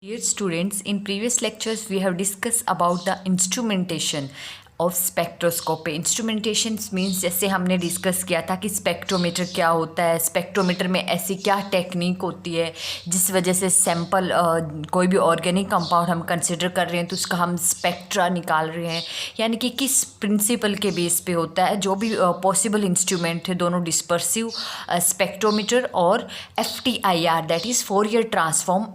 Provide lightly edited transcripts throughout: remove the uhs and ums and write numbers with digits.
Dear students, in previous lectures we have discussed about the instrumentation of spectroscopy. Instrumentation means जैसे हमने discuss किया था कि spectrometer क्या होता है, स्पेक्ट्रोमीटर में ऐसी क्या टेक्निक होती है जिस वजह से सैंपल कोई भी ऑर्गेनिक कंपाउंड हम कंसिडर कर रहे हैं तो उसका हम स्पेक्ट्रा निकाल रहे हैं, यानी कि किस प्रिंसिपल के बेस पे होता है। जो भी पॉसिबल इंस्ट्रूमेंट है दोनों डिस्पर्सिव स्पेक्ट्रोमीटर और FTIR that is Fourier transform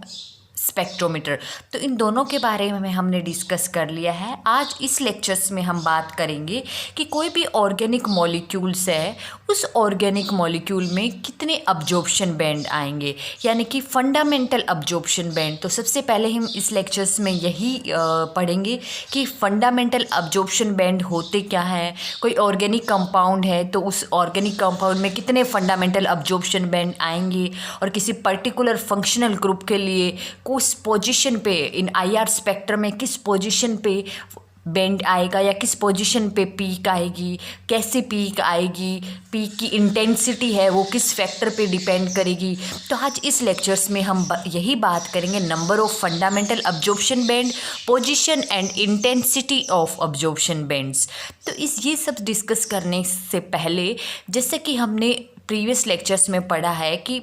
spectrometer, तो इन दोनों के बारे में हमने डिस्कस कर लिया है। आज इस लेक्चर्स में हम बात करेंगे कि कोई भी ऑर्गेनिक मॉलिक्यूल्स है उस ऑर्गेनिक मॉलिक्यूल में कितने अब्जॉर्प्शन बैंड आएंगे, यानी कि फंडामेंटल अब्जॉर्प्शन बैंड। तो सबसे पहले हम इस लेक्चर्स में यही पढ़ेंगे कि फंडामेंटल अब्जॉर्प्शन बैंड होते क्या हैं। कोई ऑर्गेनिक कंपाउंड है तो उस ऑर्गेनिक कंपाउंड में कितने फंडामेंटल अब्जॉर्प्शन बैंड आएंगे, और किसी पर्टिकुलर फंक्शनल ग्रुप के लिए किस पोजीशन पे इन IR स्पेक्ट्रम में किस पोजीशन पे बैंड आएगा या किस पोजीशन पे पीक आएगी, कैसे पीक आएगी, पीक की इंटेंसिटी है वो किस फैक्टर पे डिपेंड करेगी। तो आज इस लेक्चर्स में हम यही बात करेंगे, number of fundamental absorption band, position and intensity of absorption bands. तो ये सब डिस्कस करने से पहले, जैसे कि हमने प्रीवियस लेक्चर्स में पढ़ा है कि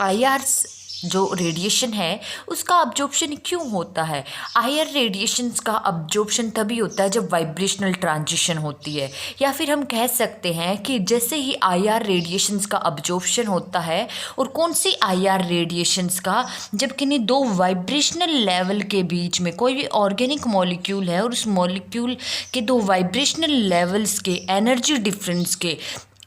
IR जो रेडिएशन है उसका अब्जॉर्प्शन क्यों होता है। IR रेडिएशंस का अब्जॉर्प्शन तभी होता है जब वाइब्रेशनल ट्रांजिशन होती है, या फिर हम कह सकते हैं कि जैसे ही IR रेडिएशंस का अब्जॉर्प्शन होता है, और कौन सी IR रेडिएशंस का, जब किन्हीं दो वाइब्रेशनल लेवल के बीच में कोई भी ऑर्गेनिक मॉलिक्यूल है और उस मॉलिक्यूल के दो वाइब्रेशनल लेवल्स के एनर्जी डिफरेंस के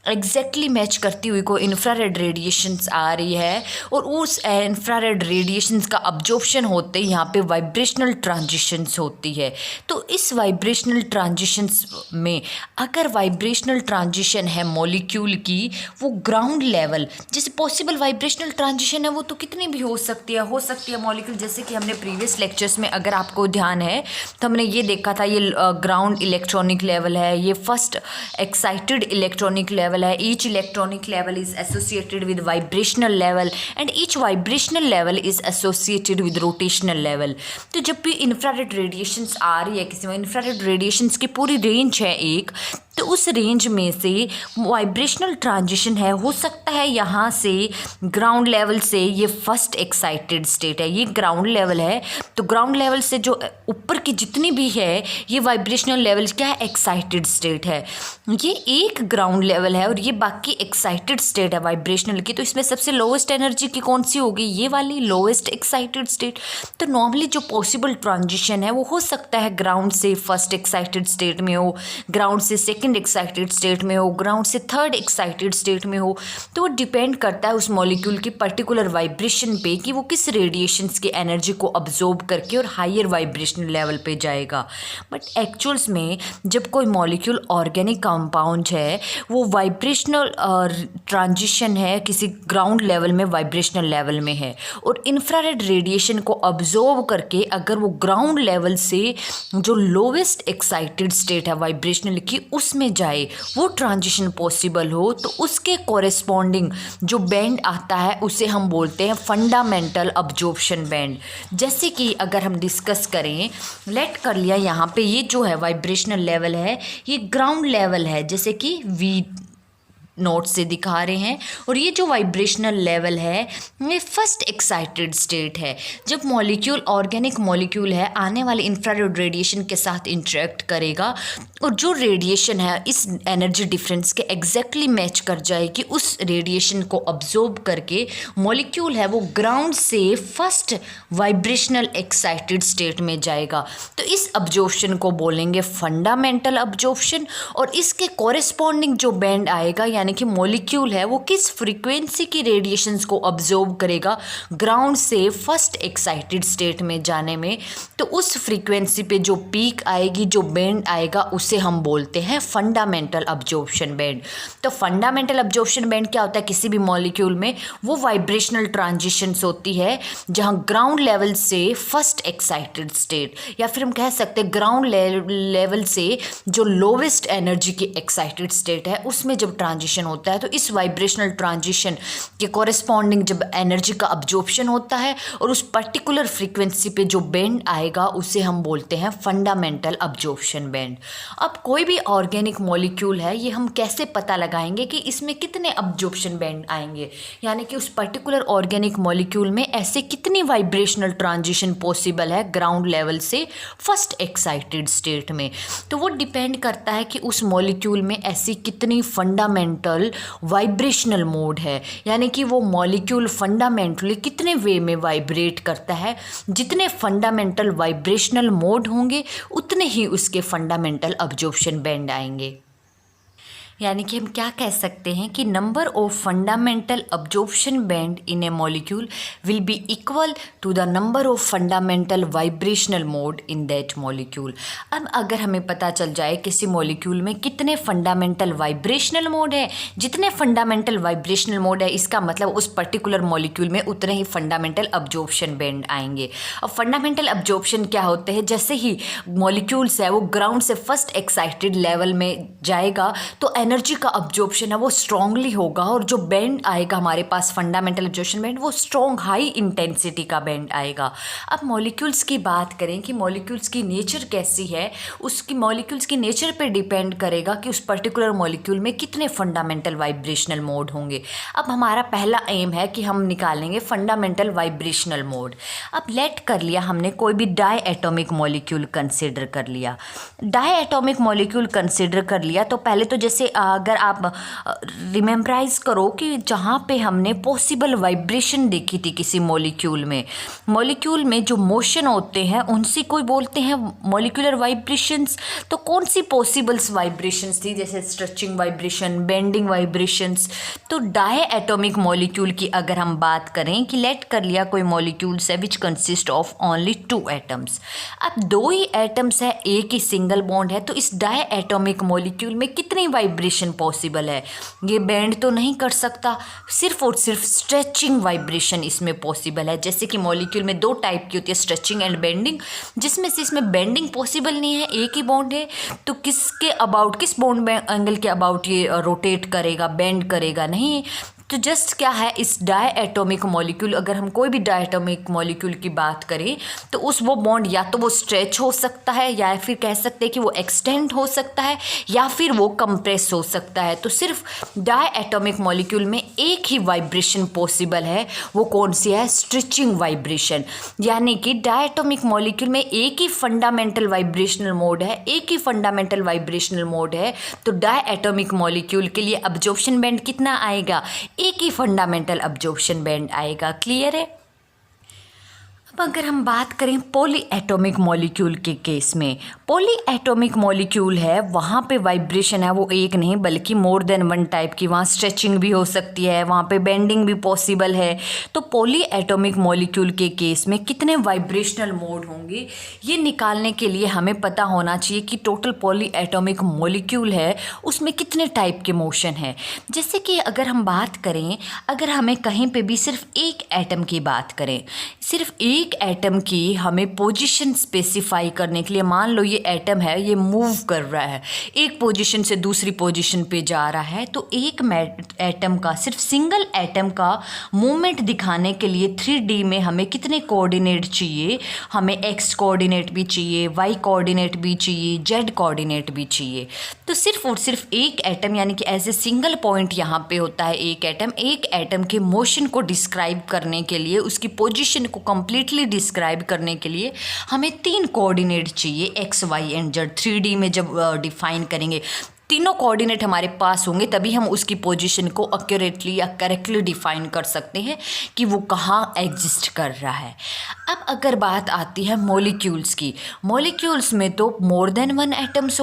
एग्जैक्टली मैच करती हुई कोई इंफ्रारेड रेडिएशंस आ रही है, और उस इंफ्रारेड रेडिएशंस का अब्जॉर्प्शन होते ही यहाँ पे वाइब्रेशनल ट्रांजिशंस होती है। तो इस वाइब्रेशनल ट्रांजिशंस में अगर वाइब्रेशनल ट्रांजिशन है मॉलिक्यूल की, वो ग्राउंड लेवल, जैसे पॉसिबल वाइब्रेशनल ट्रांजिशन है वो तो कितनी भी हो सकती है मॉलिक्यूल। जैसे कि हमने प्रीवियस लेक्चर्स में, अगर आपको ध्यान है तो हमने ये देखा था, ये ग्राउंड इलेक्ट्रॉनिक लेवल है, ये फर्स्ट एक्साइटेड इलेक्ट्रॉनिक लेवल है। each electronic level is associated with vibrational level and each vibrational level is associated with rotational level। तो जब भी इंफ्रारेड रेडिएशंस आ रही है किसी में, इंफ्रारेड रेडिएशंस की पूरी रेंज है एक, तो उस रेंज में से वाइब्रेशनल ट्रांजिशन है, हो सकता है यहाँ से ग्राउंड लेवल से, ये फर्स्ट एक्साइटेड स्टेट है, ये ग्राउंड लेवल है, तो ग्राउंड लेवल से जो ऊपर की जितनी भी है ये वाइब्रेशनल लेवल क्या है, एक्साइटेड स्टेट है। ये एक ग्राउंड लेवल है और ये बाकी एक्साइटेड स्टेट है वाइब्रेशनल की। तो इसमें सबसे लोवेस्ट एनर्जी की कौन सी होगी, ये वाली लोवेस्ट एक्साइटेड स्टेट। तो नॉर्मली जो पॉसिबल ट्रांजिशन है वो हो सकता है ग्राउंड से फर्स्ट एक्साइटेड स्टेट में हो, ग्राउंड से सेकंड एक्साइटेड स्टेट में हो, ग्राउंड से थर्ड एक्साइटेड स्टेट में हो। तो वो डिपेंड करता है उस मॉलिक्यूल की पर्टिकुलर वाइब्रेशन पे कि वो किस रेडिएशंस की एनर्जी को अब्जॉर्ब करके और हायर वाइब्रेशनल लेवल पे जाएगा। बट एक्चुअल्स में जब कोई मॉलिक्यूल ऑर्गेनिक कंपाउंड है, वो वाइब्रेशनल ट्रांजिशन है किसी ग्राउंड लेवल में वाइब्रेशनल लेवल में है, और इंफ्रारेड रेडिएशन को अब्जॉर्ब करके अगर वो ग्राउंड लेवल से जो लोवेस्ट एक्साइटेड स्टेट है वाइब्रेशनल की उसमें जाए, वो ट्रांजिशन पॉसिबल हो, तो उसके कॉरेस्पॉन्डिंग जो बैंड आता है उसे हम बोलते हैं फंडामेंटल अब्जॉर्प्शन बैंड। जैसे कि अगर हम डिस्कस करें, लेट कर लिया यहाँ पे ये जो है वाइब्रेशनल लेवल है, ये ग्राउंड लेवल है जैसे कि V नोट से दिखा रहे हैं, और ये जो वाइब्रेशनल लेवल है ये फर्स्ट एक्साइटेड स्टेट है। जब मॉलिक्यूल ऑर्गेनिक मॉलिक्यूल है आने वाले इंफ्रारेड रेडिएशन के साथ इंटरेक्ट करेगा, और जो रेडिएशन है इस एनर्जी डिफरेंस के एग्जैक्टली मैच कर जाएगी, उस रेडिएशन को अब्जॉर्ब करके मॉलिक्यूल है वो ग्राउंड से फर्स्ट वाइब्रेशनल एक्साइटेड स्टेट में जाएगा। तो इस अब्जॉर्प्शन को बोलेंगे फंडामेंटल अब्जॉर्प्शन, और इसके कॉरेस्पॉन्डिंग जो बैंड आएगा, यानी कि मॉलिक्यूल है वो किस फ्रीक्वेंसी की रेडिएशंस को अब्जॉर्ब करेगा ग्राउंड से फर्स्ट एक्साइटेड स्टेट में जाने में, तो उस फ्रीक्वेंसी पे जो पीक आएगी, जो बैंड आएगा, उसे हम बोलते हैं फंडामेंटल अब्जॉर्प्शन बैंड। तो फंडामेंटल अब्जॉर्प्शन बैंड क्या होता है, किसी भी मॉलिक्यूल में वो वाइब्रेशनल ट्रांजिशंस होती है जहां ग्राउंड लेवल से फर्स्ट एक्साइटेड स्टेट, या फिर हम कह सकते हैं ग्राउंड लेवल से जो लोवेस्ट एनर्जी की एक्साइटेड स्टेट है, उसमें जब ट्रांजिशन ट्रांजिशन होता है, तो इस वाइब्रेशनल ट्रांजिशन के कॉरेस्पॉन्डिंग जब एनर्जी का अब्जॉर्प्शन होता है और उस पर्टिकुलर फ्रीक्वेंसी पे जो बैंड आएगा उसे हम बोलते हैं फंडामेंटल अब्जॉर्प्शन बैंड। अब कोई भी ऑर्गेनिक मॉलिक्यूल है, ये हम कैसे पता लगाएंगे कि इसमें कितने अब्जॉर्प्शन बैंड आएंगे, यानी कि उस पर्टिकुलर ऑर्गेनिक मॉलिक्यूल में ऐसे कितनी वाइब्रेशनल ट्रांजिशन पॉसिबल है ग्राउंड लेवल से फर्स्ट एक्साइटेड स्टेट में। तो वो डिपेंड करता है कि उस मॉलिक्यूल में ऐसी कितनी फंडामेंटल वाइब्रेशनल मोड है, यानी कि वो मॉलिक्यूल फंडामेंटली कितने वे में वाइब्रेट करता है। जितने फंडामेंटल वाइब्रेशनल मोड होंगे उतने ही उसके फंडामेंटल अब्जॉर्प्शन बैंड आएंगे। यानी कि हम क्या कह सकते हैं कि number of fundamental absorption band in a molecule will be equal to the number of fundamental vibrational mode in that molecule. अब अगर हमें पता चल जाए किसी मॉलिक्यूल में कितने फंडामेंटल वाइब्रेशनल मोड है, जितने फंडामेंटल वाइब्रेशनल मोड है, इसका मतलब उस पर्टिकुलर मॉलिक्यूल में उतने ही फंडामेंटल अब्जॉर्प्शन बैंड आएंगे। अब फंडामेंटल अब्जॉर्प्शन क्या होते हैं, जैसे ही मॉलिक्यूल्स है वो ग्राउंड से फर्स्ट एक्साइटेड लेवल में जाएगा तो एनर्जी का अब्जॉर्प्शन है वो स्ट्रांगली होगा और जो बैंड आएगा हमारे पास फंडामेंटल अब्जॉर्प्शन बैंड वो स्ट्रॉन्ग हाई इंटेंसिटी का बैंड आएगा। अब मॉलिक्यूल्स की बात करें कि मॉलिक्यूल्स की नेचर कैसी है, उसकी मॉलिक्यूल्स की नेचर पे डिपेंड करेगा कि उस पर्टिकुलर मॉलिक्यूल में कितने फंडामेंटल वाइब्रेशनल मोड होंगे। अब हमारा पहला एम है कि हम निकालेंगे फंडामेंटल वाइब्रेशनल मोड। अब लेट कर लिया हमने कोई भी डाई एटॉमिक मॉलिक्यूल कंसिडर कर लिया। डाई एटॉमिक मॉलिक्यूल कंसिडर कर लिया तो पहले तो जैसे अगर आप रिमेम्बराइज करो कि जहाँ पे हमने पॉसिबल वाइब्रेशन देखी थी किसी मॉलिक्यूल में जो मोशन होते हैं उनसे कोई बोलते हैं मॉलिक्यूलर वाइब्रेशंस। तो कौन सी पॉसिबल्स वाइब्रेशंस थी, जैसे स्ट्रेचिंग वाइब्रेशन, बेंडिंग वाइब्रेशंस। तो डाई एटॉमिक मॉलिक्यूल की अगर हम बात करें कि लेट कर लिया कोई मॉलिक्यूल्स है which consist of only 2 atoms. अब 2 ही एटम्स है, एक ही सिंगल बॉन्ड है, तो इस डाई एटॉमिक मॉलिक्यूल में कितनी वाइब्रेशन पॉसिबल है, ये बैंड तो नहीं कर सकता, सिर्फ और सिर्फ स्ट्रेचिंग वाइब्रेशन इसमें पॉसिबल है। जैसे कि मॉलिक्यूल में 2 टाइप की होती है, स्ट्रेचिंग एंड बेंडिंग, जिसमें से इसमें बेंडिंग पॉसिबल नहीं है, एक ही बॉन्ड है, तो किस बॉन्ड में एंगल के अबाउट ये रोटेट करेगा, बेंड करेगा नहीं। तो जस्ट क्या है, इस डाई एटॉमिक मॉलिक्यूल, अगर हम कोई भी डाई एटॉमिक मॉलिक्यूल की बात करें तो वो बॉन्ड या तो वो स्ट्रेच हो सकता है या फिर कह सकते हैं कि वो एक्सटेंड हो सकता है या फिर वो कंप्रेस हो सकता है। तो सिर्फ डाई एटॉमिक मॉलिक्यूल में एक ही वाइब्रेशन पॉसिबल है, वो कौन सी है, स्ट्रेचिंग वाइब्रेशन। यानी कि डाई एटॉमिक मॉलिक्यूल में एक ही फंडामेंटल वाइब्रेशनल मोड है, तो डाई एटॉमिक मॉलिक्यूल के लिए अब्जॉर्प्शन बैंड कितना आएगा, एक ही फंडामेंटल अब्जॉर्प्शन बैंड आएगा। क्लियर है। अब अगर हम बात करें पॉली एटॉमिक मॉलिक्यूल के केस में, पॉली एटॉमिक मॉलिक्यूल है वहाँ पे वाइब्रेशन है वो एक नहीं बल्कि मोर देन 1 टाइप की, वहाँ स्ट्रेचिंग भी हो सकती है, वहाँ पे बेंडिंग भी पॉसिबल है। तो पॉली एटॉमिक मॉलिक्यूल के केस में कितने वाइब्रेशनल मोड होंगे ये निकालने के लिए हमें पता होना चाहिए कि टोटल पॉली एटॉमिक मॉलिक्यूल है उसमें कितने टाइप के मोशन है। जैसे कि अगर हम बात करें, अगर हमें कहीं पे भी सिर्फ एक एटम की बात करें, सिर्फ एक एटम की हमें पोजीशन स्पेसिफाई करने के लिए, मान लो ये एटम है, ये मूव कर रहा है, एक पोजीशन से दूसरी पोजीशन पे जा रहा है, तो एक एटम का, सिर्फ सिंगल एटम का मूवमेंट दिखाने के लिए 3D में हमें कितने कोऑर्डिनेट चाहिए, हमें एक्स कोऑर्डिनेट भी चाहिए, वाई कोऑर्डिनेट भी चाहिए, जेड कोऑर्डिनेट भी चाहिए। तो सिर्फ और सिर्फ एक एटम यानी कि एज ए सिंगल पॉइंट यहाँ पे होता है एक एटम के मोशन को डिस्क्राइब करने के लिए, उसकी पोजीशन को कंप्लीटली डिस्क्राइब करने के लिए हमें 3 कोऑर्डिनेट चाहिए, x Y and Z. 3D में जब डिफाइन करेंगे, तीनों कोऑर्डिनेट हमारे पास होंगे तभी हम उसकी पोजीशन को एक्यूरेटली या करेक्टली डिफाइन कर सकते हैं कि वो कहाँ एग्जिस्ट कर रहा है। अब अगर बात आती है मॉलिक्यूल्स की, मॉलिक्यूल्स में तो मोर देन 1 एटम्स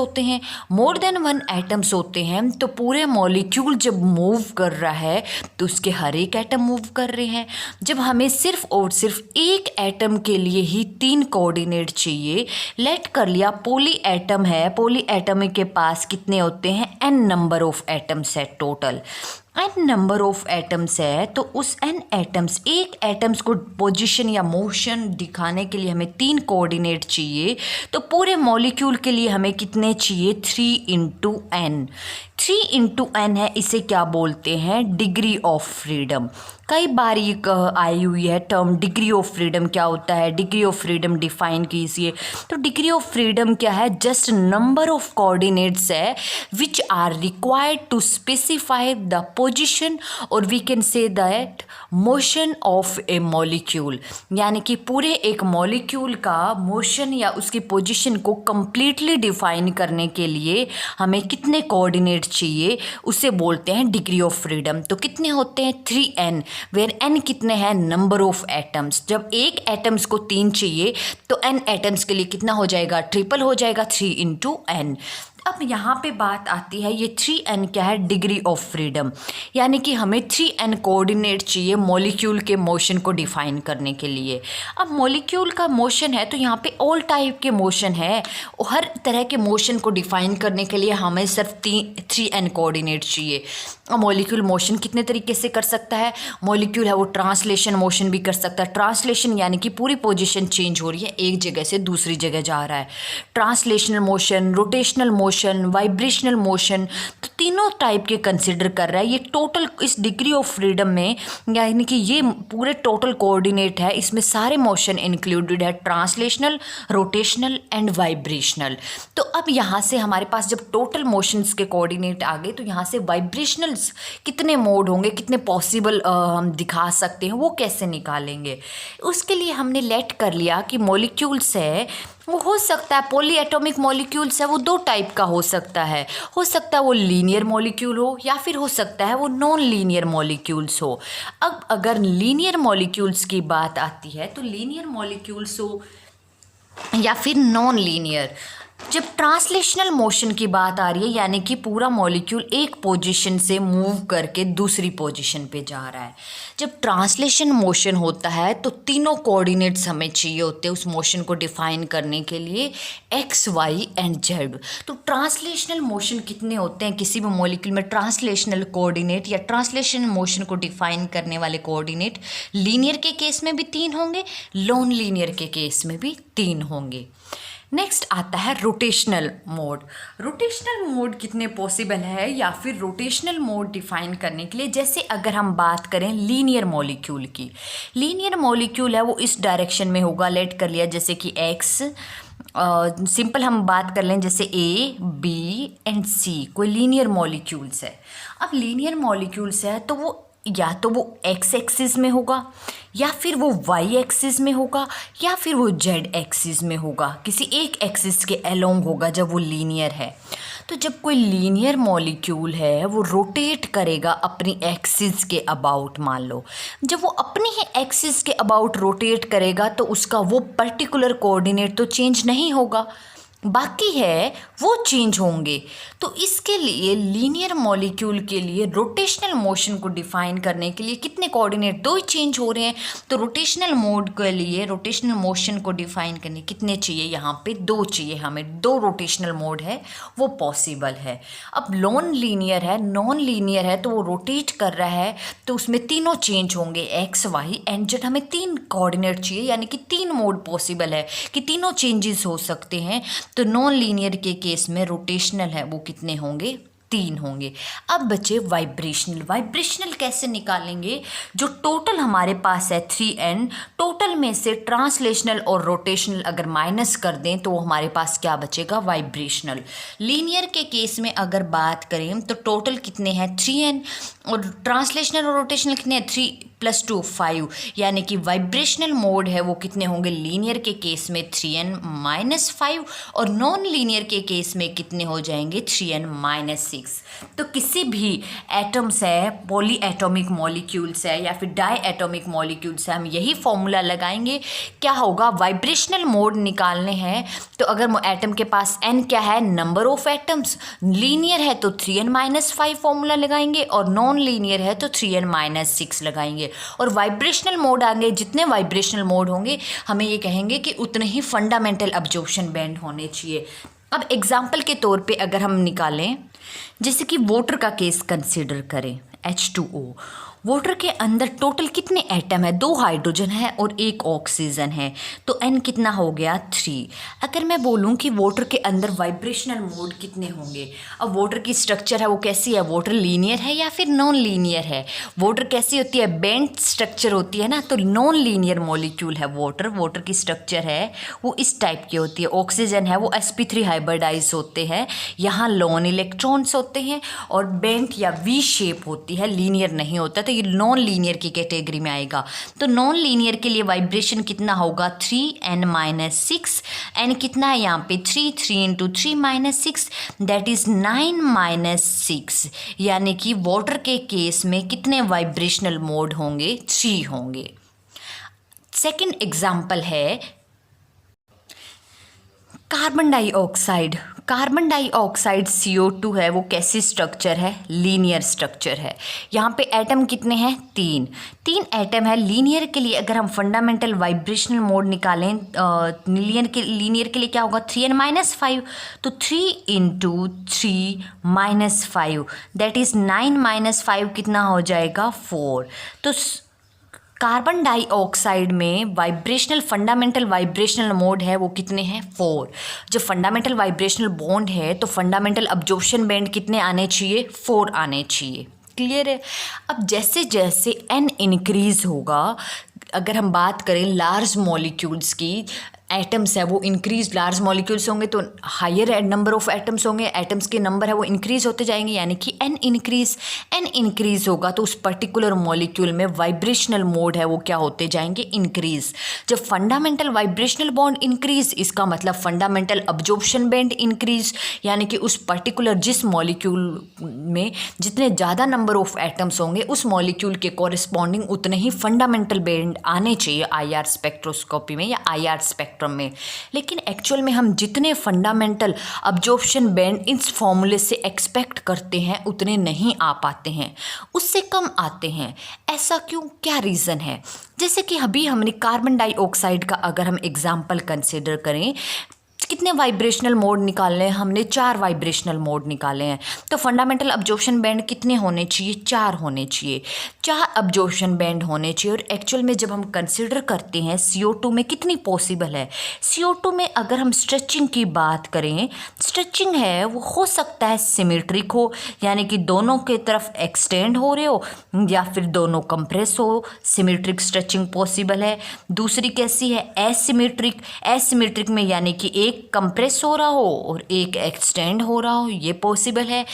होते हैं, तो पूरे मॉलिक्यूल जब मूव कर रहा है तो उसके हर एक एटम मूव कर रहे हैं। जब हमें सिर्फ और सिर्फ एक एटम के लिए ही 3 कोऑर्डिनेट चाहिए, लेट कर लिया पॉली एटम है, पॉली एटम के पास कितने होते हैं, n नंबर ऑफ एटम्स है total. n number of atoms है तो उस n एटम्स, एक एटम्स को पोजीशन या मोशन दिखाने के लिए हमें 3 कोऑर्डिनेट चाहिए। तो पूरे मॉलिक्यूल के लिए हमें कितने चाहिए? 3 इंटू एन। 3 इंटू एन है, इसे क्या बोलते हैं? Degree of freedom. कई बार ये आई हुई है टर्म डिग्री ऑफ फ्रीडम। क्या होता है डिग्री ऑफ फ्रीडम? डिफाइन कीजिए। तो डिग्री ऑफ फ्रीडम क्या है? जस्ट नंबर ऑफ कोऑर्डिनेट्स है which are required to specify the position, और we can say that motion of a molecule. यानी कि पूरे एक मॉलिक्यूल का मोशन या उसकी पोजीशन को कंप्लीटली डिफाइन करने के लिए हमें कितने कोऑर्डिनेट चाहिए, उसे बोलते हैं डिग्री ऑफ फ्रीडम। तो कितने होते हैं? 3n, वेयर n कितने हैं? Number of atoms. जब एक एटम्स को 3 चाहिए तो n एटम्स के लिए कितना हो जाएगा? ट्रिपल हो जाएगा, 3 इंटू एन। अब यहाँ पे बात आती है, ये 3n क्या है? Degree of freedom. यानी कि हमें 3n कोऑर्डिनेट चाहिए मॉलिक्यूल के मोशन को डिफाइन करने के लिए। अब मॉलिक्यूल का मोशन है तो यहाँ पे ऑल टाइप के मोशन है, हर तरह के मोशन को डिफाइन करने के लिए हमें सिर्फ 3n कोऑर्डिनेट चाहिए। अब मॉलिक्यूल मोशन कितने तरीके से कर सकता है? मॉलिक्यूल है वो ट्रांसलेशन मोशन भी कर सकता है। ट्रांसलेशन यानी कि पूरी पोजीशन चेंज हो रही है, एक जगह से दूसरी जगह जा रहा है। Translational motion, rotational motion, vibrational motion, तो तीनों टाइप के कंसिडर कर रहा है। ये टोटल इस डिग्री ऑफ फ्रीडम में, यानी कि ये पूरे टोटल कोऑर्डिनेट है, इसमें सारे मोशन इंक्लूडेड है, ट्रांसलेशनल, रोटेशनल एंड वाइब्रेशनल। तो अब यहाँ से हमारे पास जब टोटल मोशंस के कोऑर्डिनेट आ गए तो यहाँ से वाइब्रेशनल कितने मोड होंगे, कितने पॉसिबल हम दिखा सकते हैं, वो कैसे निकालेंगे? उसके लिए हमने लेट कर लिया कि मॉलिक्यूल्स है वो हो सकता है, पॉली एटॉमिक मॉलिक्यूल्स है वो 2 टाइप का हो सकता है वो लीनियर मॉलिक्यूल हो या फिर हो सकता है वो नॉन लीनियर मॉलिक्यूल्स हो। अब अगर लीनियर मॉलिक्यूल्स की बात आती है तो लीनियर मॉलिक्यूल्स हो या फिर नॉन लीनियर। जब ट्रांसलेशनल मोशन की बात आ रही है यानी कि पूरा मॉलिक्यूल एक पोजीशन से मूव करके दूसरी पोजीशन पे जा रहा है, जब ट्रांसलेशन मोशन होता है तो तीनों कोऑर्डिनेट्स हमें चाहिए होते हैं उस मोशन को डिफाइन करने के लिए, x, y एंड z। तो ट्रांसलेशनल मोशन कितने होते हैं किसी भी मॉलिक्यूल में? ट्रांसलेशनल कोऑर्डिनेट या ट्रांसलेशन मोशन को डिफाइन करने वाले कोऑर्डिनेट लीनियर के केस में भी 3 होंगे, नॉन लीनियर के केस में भी 3 होंगे। नेक्स्ट आता है रोटेशनल मोड। रोटेशनल मोड कितने पॉसिबल है या फिर रोटेशनल मोड डिफाइन करने के लिए, जैसे अगर हम बात करें लीनियर मॉलिक्यूल की, लीनियर मॉलिक्यूल है वो इस डायरेक्शन में होगा, लेट कर लिया जैसे कि x, सिंपल हम बात कर लें जैसे A, B एंड C कोई लीनियर मॉलिक्यूल्स है। अब लीनियर मॉलिक्यूल्स है तो वो या तो वो x एक्सिस में होगा या फिर वो y एक्सिस में होगा या फिर वो z एक्सिस में होगा, किसी एक एक्सिस के अलोंग होगा जब वो लीनियर है। तो जब कोई लीनियर मॉलिक्यूल है वो रोटेट करेगा अपनी एक्सिस के अबाउट, मान लो जब वो अपनी ही एक्सिस के अबाउट रोटेट करेगा तो उसका वो पर्टिकुलर कोऑर्डिनेट तो चेंज नहीं होगा, बाकी है वो चेंज होंगे। तो इसके लिए लीनियर मॉलिक्यूल के लिए रोटेशनल मोशन को डिफाइन करने के लिए कितने कोऑर्डिनेट? 2 ही चेंज हो रहे हैं। तो रोटेशनल मोड के लिए रोटेशनल मोशन को डिफाइन करने कितने चाहिए? यहाँ पे 2 चाहिए हमें, 2 रोटेशनल मोड है वो पॉसिबल है। अब नॉन लीनियर है तो वो रोटेट कर रहा है तो उसमें तीनों चेंज होंगे, x, y एंड z। हमें 3 कोऑर्डिनेट चाहिए यानी कि 3 मोड पॉसिबल है कि तीनों चेंजेस हो सकते हैं। तो नॉन लीनियर के केस में रोटेशनल है वो कितने होंगे? 3 होंगे। अब बचे वाइब्रेशनल कैसे निकालेंगे? जो टोटल हमारे पास है 3n, टोटल में से ट्रांसलेशनल और रोटेशनल अगर माइनस कर दें तो हमारे पास क्या बचेगा? वाइब्रेशनल। लीनियर के केस में अगर बात करें तो टोटल कितने हैं? 3n, और ट्रांसलेशनल और रोटेशनल कितने हैं? 3 + 2 5, यानी कि वाइब्रेशनल मोड है वो कितने होंगे? लीनियर के केस में 3n - 5 और नॉन लीनियर के केस में कितने हो जाएंगे? 3n - 6। तो किसी भी एटम्स है, पॉली एटॉमिक मॉलिक्यूल्स है या फिर डाई एटॉमिक मॉलिक्यूल्स है, हम यही फॉर्मूला लगाएंगे। क्या होगा? वाइब्रेशनल मोड निकालने हैं तो अगर एटम के पास n क्या है? नंबर ऑफ एटम्स, लीनियर है तो 3n - 5 फॉर्मूला लगाएंगे और नॉन लीनियर है तो 3n - 6 लगाएंगे। और वाइब्रेशनल मोड आएंगे, जितने वाइब्रेशनल मोड होंगे हमें ये कहेंगे कि उतने ही फंडामेंटल अब्जॉर्प्शन बैंड होने चाहिए। अब एग्जाम्पल के तौर पे अगर हम निकालें, जैसे कि वाटर का केस कंसीडर करें, H2O। वाटर के अंदर टोटल कितने एटम है? 2 हाइड्रोजन है और 1 ऑक्सीजन है, तो N कितना हो गया? 3। अगर मैं बोलूँ कि वाटर के अंदर वाइब्रेशनल मोड कितने होंगे, अब वाटर की स्ट्रक्चर है वो कैसी है? वाटर लीनियर है या फिर नॉन लीनियर है? वाटर कैसी होती है? बेंट स्ट्रक्चर होती है ना, तो नॉन लीनियर मॉलिक्यूल है वाटर की स्ट्रक्चर है वो इस टाइप की होती है। ऑक्सीजन है वो sp3 हाइब्रिडाइज होते हैं, यहाँ लोन इलेक्ट्रॉन्स होते हैं, और बेंट या वी शेप होती है, लीनियर नहीं होता, तो ये नॉन लीनियर की कैटेगरी में आएगा। तो नॉन लीनियर के लिए वाइब्रेशन कितना होगा? 3n-6। n कितना है यहाँ पे? 3 × 3 - 6 दैट इज 9 - 6, यानी कि वाटर के केस में कितने वाइब्रेशनल मोड होंगे? 3 होंगे। सेकंड एग्जाम्पल है carbon dioxide. Carbon dioxide CO2 है वो कैसी स्ट्रक्चर है? लीनियर स्ट्रक्चर है। यहाँ पे एटम कितने हैं? 3 एटम है। लीनियर के लिए अगर हम फंडामेंटल वाइब्रेशनल मोड निकालें, लीनियर के लिए क्या होगा? 3n-5, तो 3 × 3 - 5 दैट इज 9 - 5 कितना हो जाएगा? 4। तो कार्बन डाइऑक्साइड में फंडामेंटल वाइब्रेशनल मोड है वो कितने हैं? 4। जब फंडामेंटल वाइब्रेशनल बॉन्ड है तो फंडामेंटल अब्जॉर्प्शन बैंड कितने आने चाहिए? 4 आने चाहिए। क्लियर है? अब जैसे जैसे n इंक्रीज होगा, अगर हम बात करें लार्ज मॉलिक्यूल्स की, एटम्स है वो इंक्रीज, लार्ज मॉलिक्यूल्स होंगे तो हायर नंबर ऑफ एटम्स होंगे, एटम्स के नंबर है वो इंक्रीज होते जाएंगे, यानी कि एन इंक्रीज होगा तो उस पर्टिकुलर मॉलिक्यूल में वाइब्रेशनल मोड है वो क्या होते जाएंगे? इंक्रीज। जब फंडामेंटल वाइब्रेशनल बॉन्ड इंक्रीज, इसका मतलब फंडामेंटल अब्जॉर्प्शन बैंड इंक्रीज, यानी कि उस पर्टिकुलर जिस मॉलिक्यूल में जितने ज़्यादा नंबर ऑफ एटम्स होंगे उस मॉलिक्यूल के कॉरेस्पॉन्डिंग उतने ही फंडामेंटल बैंड आने चाहिए IR स्पेक्ट्रोस्कोपी में या IR स्पेक्ट्रम में। लेकिन एक्चुअल में हम जितने फंडामेंटल अब्जॉर्प्शन बैंड इस फॉर्मूले से एक्सपेक्ट करते हैं उतने नहीं आ पाते हैं, उससे कम आते हैं। ऐसा क्यों? क्या रीज़न है? जैसे कि अभी हमने कार्बन डाइऑक्साइड का अगर हम एग्जाम्पल कंसिडर करें, कितने वाइब्रेशनल मोड निकालने हैं हमने? 4 वाइब्रेशनल मोड निकाले हैं। तो फंडामेंटल अब्जॉर्प्शन बैंड कितने होने चाहिए? 4 होने चाहिए। 4 अब्जॉर्प्शन बैंड होने चाहिए। और एक्चुअल में जब हम कंसिडर करते हैं CO2 में कितनी पॉसिबल है? CO2 में अगर हम स्ट्रेचिंग की बात करें, स्ट्रेचिंग है वो हो सकता है सिमेट्रिक हो, यानी कि दोनों के तरफ एक्सटेंड हो रहे हो, या फिर दोनों कंप्रेस हो, सिमेट्रिक स्ट्रेचिंग पॉसिबल है। दूसरी कैसी है? एसिमेट्रिक में यानी कि एक कंप्रेस हो रहा हो और एक एक्सटेंड हो रहा हो, ये पॉसिबल है।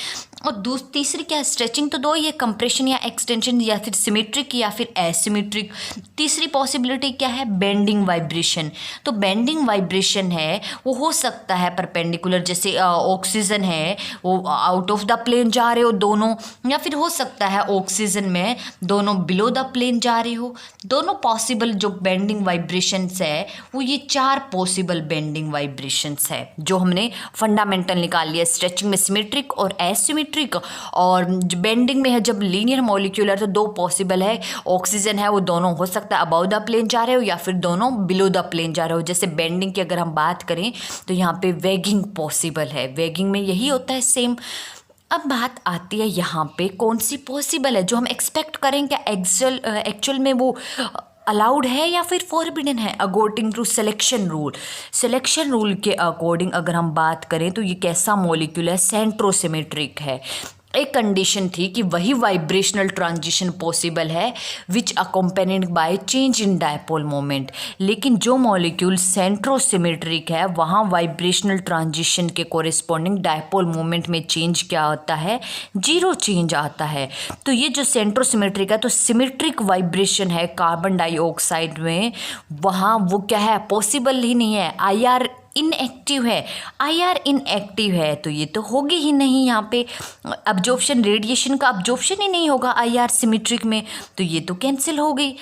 और तीसरी क्या? स्ट्रेचिंग तो 2 ही है, कंप्रेशन या एक्सटेंशन, या फिर सिमेट्रिक या फिर एसिमेट्रिक। तीसरी पॉसिबिलिटी क्या है? Bending vibration. तो बेंडिंग वाइब्रेशन है वो हो सकता है परपेंडिकुलर, जैसे ऑक्सीजन है वो आउट ऑफ द प्लेन जा रहे हो दोनों, या फिर हो सकता है ऑक्सीजन में दोनों बिलो द प्लेन जा रहे हो। दोनों पॉसिबल जो बेंडिंग वाइब्रेशंस है वो ये 4 पॉसिबल बेंडिंग वाइब्रेशंस है जो हमने फंडामेंटल निकाल लिया। स्ट्रेचिंग में सिमेट्रिक और एसिमेट्रिक, और बेंडिंग में है जब लीनियर मॉलिक्यूल है तो 2 पॉसिबल है। ऑक्सीजन है वो दोनों हो सकता है अबव द प्लेन जा रहे हो या फिर दोनों बिलो द प्लेन जा रहे हो। जैसे बेंडिंग की अगर हम बात करें तो यहाँ पे वेगिंग पॉसिबल है, वेगिंग में यही होता है सेम। अब बात आती है यहाँ पे कौन सी पॉसिबल है जो हम एक्सपेक्ट करें, क्या एक्चुअल में वो अलाउड है या फिर फॉरबिडन है अकॉर्डिंग टू सिलेक्शन रूल के अकॉर्डिंग अगर हम बात करें तो ये कैसा मॉलिक्यूल है? सेंट्रोसिमेट्रिक है। एक कंडीशन थी कि वही वाइब्रेशनल ट्रांजिशन पॉसिबल है which accompanied by change in dipole moment, लेकिन जो मॉलिक्यूल सेंट्रोसिमेट्रिक है वहाँ वाइब्रेशनल ट्रांजिशन के कोरिस्पॉन्डिंग डायपोल मोमेंट में चेंज क्या होता है? 0 चेंज आता है। तो ये जो सेंट्रोसिमेट्रिक है तो सिमेट्रिक वाइब्रेशन है कार्बन डाइऑक्साइड में, वहाँ वो क्या है? पॉसिबल ही नहीं है। IR इनएक्टिव है तो ये तो होगी ही नहीं। यहाँ पे रेडिएशन का अब्जॉर्प्शन ही नहीं होगा IR सिमेट्रिक में, तो ये तो कैंसिल हो गई।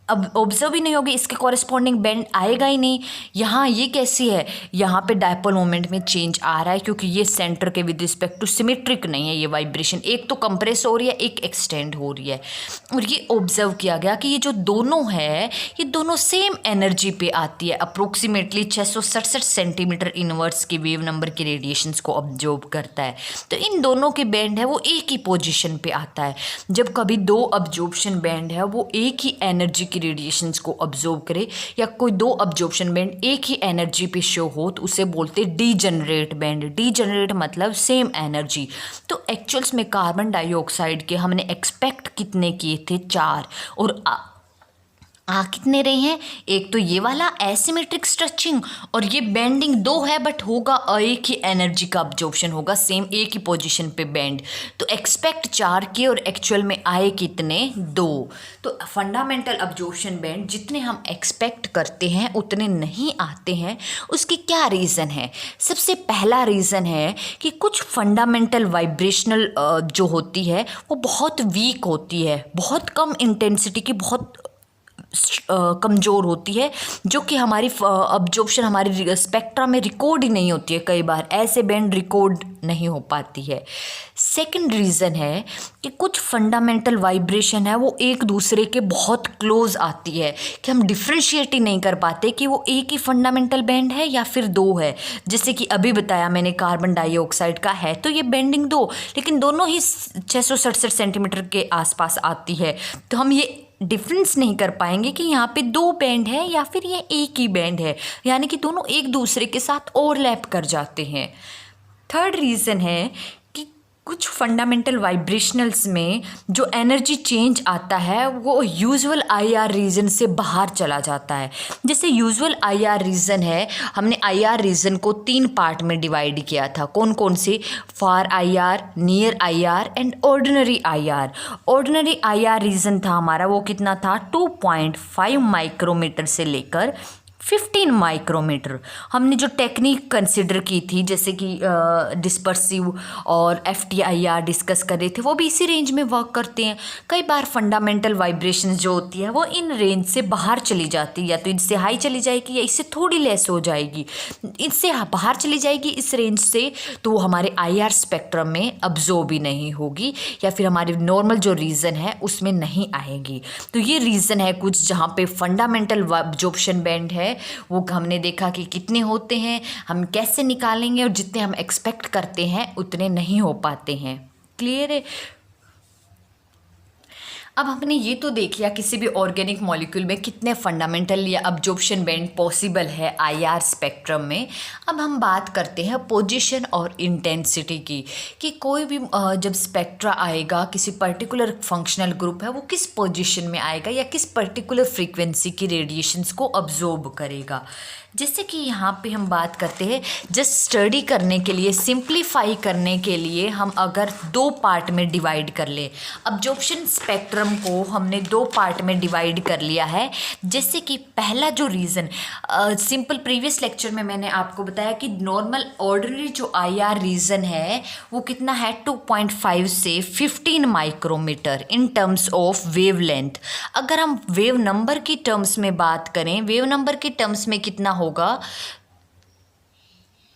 अब ऑब्जर्व ही नहीं होगी, इसके कॉरेस्पॉन्डिंग बेंड आएगा ही नहीं। यहाँ ये कैसी है, यहाँ पे डायपोल मोमेंट में चेंज आ रहा है क्योंकि ये सेंटर के विद रिस्पेक्ट टू सिमेट्रिक नहीं है। ये वाइब्रेशन एक तो कंप्रेस हो रही है, एक एक्सटेंड हो रही है। और ये ऑब्जर्व किया गया कि ये जो दोनों है ये दोनों सेम एनर्जी पे आती है। अप्रोक्सीमेटली 667 सेंटीमीटर इनवर्स के वेव नंबर के रेडिएशंस को ऑब्जर्व करता है। तो इन दोनों के बैंड है वो एक ही पोजीशन पे आता है। जब कभी दो अब्जॉर्प्शन बैंड है वो एक ही एनर्जी की रेडिएशंस को ऑब्जर्व करे या कोई दो अब्जॉर्प्शन बैंड एक ही एनर्जी पे शो हो तो उसे बोलते डीजनरेट बैंड। डीजनरेट मतलब सेम एनर्जी। तो एक्चुअल्स में कार्बन डाइऑक्साइड के हमने एक्सपेक्ट कितने किए थे, 4, और कितने रहे हैं, एक तो ये वाला एसिमेट्रिक स्ट्रेचिंग और ये बेंडिंग 2 है बट होगा एक ही एनर्जी का अब्जॉर्प्शन होगा, सेम एक ही पोजीशन पे बेंड। तो एक्सपेक्ट 4 के और एक्चुअल में आए कितने, 2। तो फंडामेंटल अब्जॉर्प्शन बेंड जितने हम एक्सपेक्ट करते हैं उतने नहीं आते हैं। उसकी क्या रीज़न है? सबसे पहला रीज़न है कि कुछ फंडामेंटल वाइब्रेशनल जो होती है वो बहुत वीक होती है, बहुत कम इंटेंसिटी की, बहुत कमज़ोर होती है, जो कि हमारी अब्जॉर्प्शन हमारी स्पेक्ट्रा में रिकॉर्ड ही नहीं होती है। कई बार ऐसे बैंड रिकॉर्ड नहीं हो पाती है। सेकंड रीज़न है कि कुछ फंडामेंटल वाइब्रेशन है वो एक दूसरे के बहुत क्लोज आती है कि हम डिफ्रेंशिएट ही नहीं कर पाते कि वो एक ही फंडामेंटल बैंड है या फिर 2 है। जैसे कि अभी बताया मैंने कार्बन डाइऑक्साइड का है तो ये बेंडिंग 2, लेकिन दोनों ही 667 सेंटीमीटर के आसपास आती है। तो हम ये डिफरेंस नहीं कर पाएंगे कि यहाँ पे 2 बैंड है या फिर ये एक ही बैंड है, यानी कि दोनों एक दूसरे के साथ ओवरलैप कर जाते हैं। थर्ड रीज़न है कि कुछ फंडामेंटल वाइब्रेशनल्स में जो एनर्जी चेंज आता है वो यूजुअल आईआर रीजन से बाहर चला जाता है। जैसे यूजुअल आईआर रीजन है, हमने आईआर रीजन को 3 पार्ट में डिवाइड किया था। कौन कौन से? Far IR, near IR and ordinary IR. Ordinary IR region था हमारा, वो कितना था, 2.5 माइक्रोमीटर से लेकर 15 माइक्रोमीटर। हमने जो टेक्निक कंसिडर की थी जैसे कि डिस्पर्सिव और FTIR डिस्कस कर रहे थे, वो भी इसी रेंज में वर्क करते हैं। कई बार फंडामेंटल वाइब्रेशंस जो होती है वो इन रेंज से बाहर चली जाती है, या तो इससे हाई चली जाएगी या इससे थोड़ी लेस हो जाएगी। इससे बाहर चली जाएगी इस रेंज से तो वो हमारे IR स्पेक्ट्रम में अब्जॉर्ब भी नहीं होगी, या फिर हमारे नॉर्मल जो रीज़न है उसमें नहीं आएगी। तो ये रीज़न है कुछ जहाँ पे फंडामेंटल अब्जॉर्प्शन बैंड है वो हमने देखा कि कितने होते हैं, हम कैसे निकालेंगे, और जितने हम एक्सपेक्ट करते हैं उतने नहीं हो पाते हैं। क्लियर है? अब हमने ये तो देख लिया किसी भी ऑर्गेनिक मॉलिक्यूल में कितने फंडामेंटल या अब्जॉर्प्शन बैंड पॉसिबल है IR स्पेक्ट्रम में। अब हम बात करते हैं पोजीशन और इंटेंसिटी की, कि कोई भी जब स्पेक्ट्रा आएगा किसी पर्टिकुलर फंक्शनल ग्रुप है वो किस पोजीशन में आएगा या किस पर्टिकुलर फ्रीक्वेंसी की रेडिएशंस को अब्जॉर्ब करेगा। जैसे कि यहाँ पे हम बात करते हैं, जस्ट स्टडी करने के लिए, सिंप्लीफाई करने के लिए हम अगर 2 पार्ट में डिवाइड कर ले, अब्जॉर्प्शन स्पेक्ट्रम को हमने 2 पार्ट में डिवाइड कर लिया है। जैसे कि पहला जो रीज़न सिंपल, प्रीवियस लेक्चर में मैंने आपको बताया कि नॉर्मल ऑर्डिनरी जो IR रीज़न है वो कितना है, 2.5 से 15 micrometre in terms of wavelength. अगर हम वेव नंबर की टर्म्स में बात करें, वेव नंबर के टर्म्स में कितना होगा,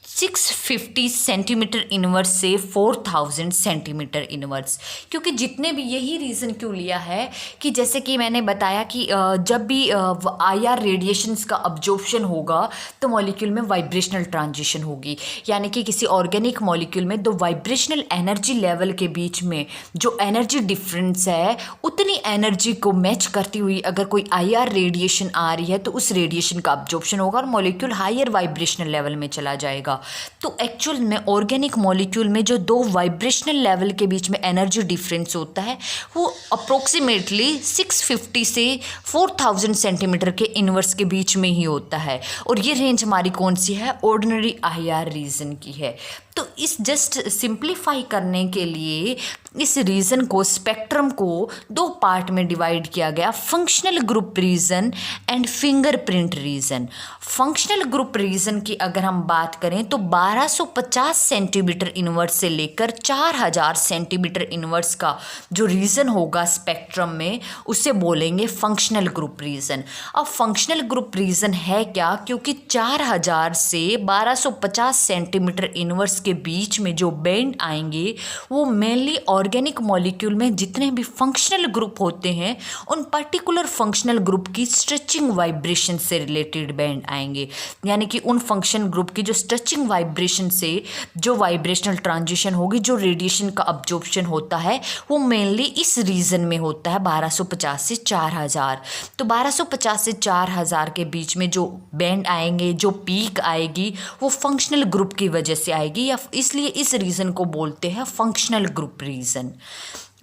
650 सेंटीमीटर इनवर्स से 4000 सेंटीमीटर इनवर्स। क्योंकि जितने भी, यही रीज़न क्यों लिया है कि जैसे कि मैंने बताया कि जब भी IR रेडिएशंस का अब्जॉर्प्शन होगा तो मॉलिक्यूल में वाइब्रेशनल ट्रांजिशन होगी, यानी कि किसी ऑर्गेनिक मॉलिक्यूल में 2 वाइब्रेशनल एनर्जी लेवल के बीच में जो एनर्जी डिफरेंस है उतनी एनर्जी को मैच करती हुई अगर कोई IR रेडिएशन आ रही है तो उस रेडिएशन का अब्जॉर्प्शन होगा और मॉलिक्यूल हायर वाइब्रेशनल लेवल में चला जाएगा। तो एक्चुअल में ऑर्गेनिक मॉलिक्यूल में जो 2 वाइब्रेशनल लेवल के बीच में एनर्जी डिफरेंस होता है वो अप्रोक्सीमेटली 650 से 4000 सेंटीमीटर के इनवर्स के बीच में ही होता है। और ये रेंज हमारी कौन सी है, ऑर्डिनरी IR रीजन की है। तो इस जस्ट सिंप्लीफाई करने के लिए इस रीजन को, स्पेक्ट्रम को दो पार्ट में डिवाइड किया गया, functional group region and fingerprint region. Functional group region की अगर हम बात करें तो 1250 सेंटीमीटर इनवर्स से लेकर 4000 सेंटीमीटर इनवर्स का जो रीजन होगा स्पेक्ट्रम में उसे बोलेंगे फंक्शनल ग्रुप रीजन। अब फंक्शनल ग्रुप रीजन है क्या, क्योंकि 4000 से 1250 सेंटीमीटर इनवर्स के बीच में जो बैंड आएंगे वो मेनली ऑर्गेनिक मॉलिक्यूल में जितने भी फंक्शनल ग्रुप होते हैं उन पर्टिकुलर फंक्शनल ग्रुप की स्ट्रेचिंग वाइब्रेशन से रिलेटेड बैंड आएंगे। यानी कि उन फंक्शन ग्रुप की जो स्ट्रेचिंग वाइब्रेशन से जो वाइब्रेशनल ट्रांजिशन होगी, जो रेडिएशन का अब्जॉर्प्शन होता है वो मेनली इस रीजन में होता है 1250 से 4000। तो 1250 से 4000 के बीच में जो बैंड आएंगे, जो पीक आएगी वो फंक्शनल ग्रुप की वजह से आएगी, या इसलिए इस रीजन को बोलते हैं फंक्शनल ग्रुप रीजन।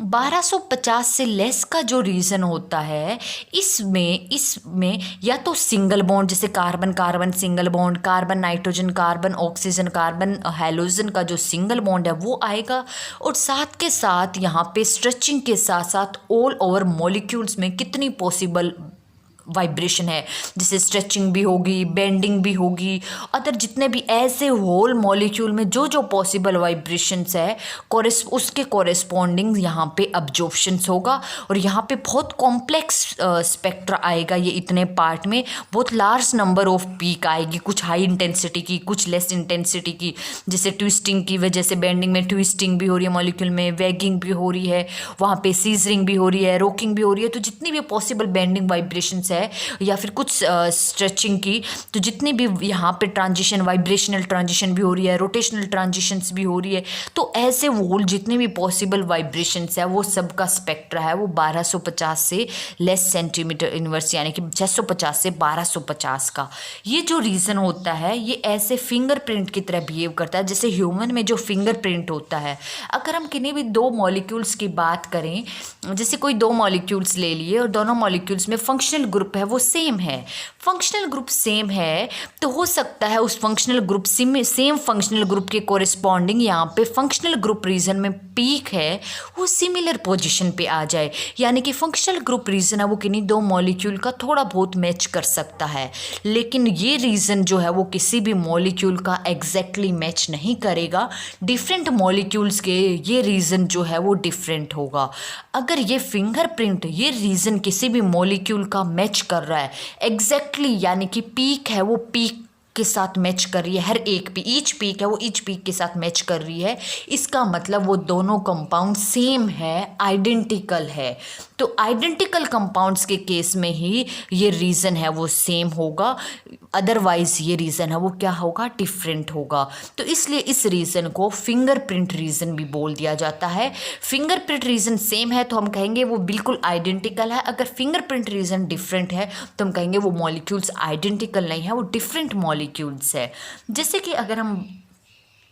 1250 से लेस का जो रीजन होता है इसमें या तो सिंगल बॉन्ड, जैसे carbon carbon single bond, carbon nitrogen carbon oxygen carbon halogen का जो सिंगल बॉन्ड है वो आएगा, और साथ के साथ यहाँ पे स्ट्रेचिंग के साथ साथ ऑल ओवर मॉलिक्यूल्स में कितनी पॉसिबल वाइब्रेशन है, जैसे स्ट्रेचिंग भी होगी, बेंडिंग भी होगी, अदर जितने भी ऐसे होल मॉलिक्यूल में जो जो पॉसिबल वाइब्रेशंस है उसके कॉरेस्पॉन्डिंग यहाँ पे अब्जॉर्प्शंस होगा। और यहाँ पे बहुत कॉम्प्लेक्स स्पेक्ट्रा आएगा, ये इतने पार्ट में बहुत लार्ज नंबर ऑफ पीक आएगी, कुछ हाई इंटेंसिटी की, कुछ लेस इंटेंसिटी की, जैसे ट्विस्टिंग की वजह से बेंडिंग में ट्विस्टिंग भी हो रही है मॉलिक्यूल में, वेगिंग भी हो रही है, वहाँ पे सीजरिंग भी हो रही है, रॉकिंग भी हो रही है। तो जितनी भी पॉसिबल बेंडिंग वाइब्रेशंस है या फिर कुछ स्ट्रेचिंग की, तो जितनी भी यहाँ पे ट्रांजिशन, वाइब्रेशनल ट्रांजिशन भी हो रही है, रोटेशनल ट्रांजिशंस भी हो रही है, तो ऐसे वोल जितने भी पॉसिबल वाइब्रेशंस है वो सब का स्पेक्ट्रा है वो 1250 से लेस सेंटीमीटर इनवर्स, यानी कि 650 से 1250 का। ये जो रीजन होता है ये ऐसे फिंगरप्रिंट की तरह बिहेव करता है, जैसे ह्यूमन में जो फिंगरप्रिंट होता है। अगर हम किन्हीं भी दो मॉलिक्यूल्स की बात करें, जैसे कोई दो मॉलिक्यूल्स ले लिए और दोनों मॉलिक्यूल्स में फंक्शनल ग्रुप है वो सेम है, फंक्शनल ग्रुप सेम है, तो हो सकता है उस functional group same functional group के कोरिस्पॉन्डिंग यहाँ पे फंक्शनल ग्रुप रीजन में पीक है वो सिमिलर पोजीशन पे आ जाए। यानी कि फंक्शनल ग्रुप रीजन है वो किन्हीं दो मॉलिक्यूल का थोड़ा बहुत मैच कर सकता है, लेकिन ये रीजन जो है वो किसी भी मॉलिक्यूल का एग्जैक्टली मैच नहीं करेगा। डिफरेंट मॉलिक्यूल्स के ये रीजन जो है वो डिफरेंट होगा। अगर ये फिंगरप्रिंट ये रीजन किसी भी मॉलिक्यूल का मैच कर रहा है एग्जैक्टली, यानी कि पीक है वो पीक के साथ मैच कर रही है, हर एक भी ईच पीक है वो ईच पीक के साथ मैच कर रही है, इसका मतलब वो दोनों कंपाउंड सेम है, आइडेंटिकल है। तो आइडेंटिकल कंपाउंड्स के केस में ही ये रीज़न है वो सेम होगा, अदरवाइज ये रीज़न है वो क्या होगा, डिफरेंट होगा। तो इसलिए इस रीज़न को फिंगरप्रिंट रीज़न भी बोल दिया जाता है। फिंगरप्रिंट रीज़न सेम है तो हम कहेंगे वो बिल्कुल आइडेंटिकल है, अगर फिंगरप्रिंट रीज़न डिफरेंट है तो हम कहेंगे वो मॉलिक्यूल्स आइडेंटिकल नहीं है, वो डिफरेंट मॉलिक्यूल्स है। जैसे कि अगर हम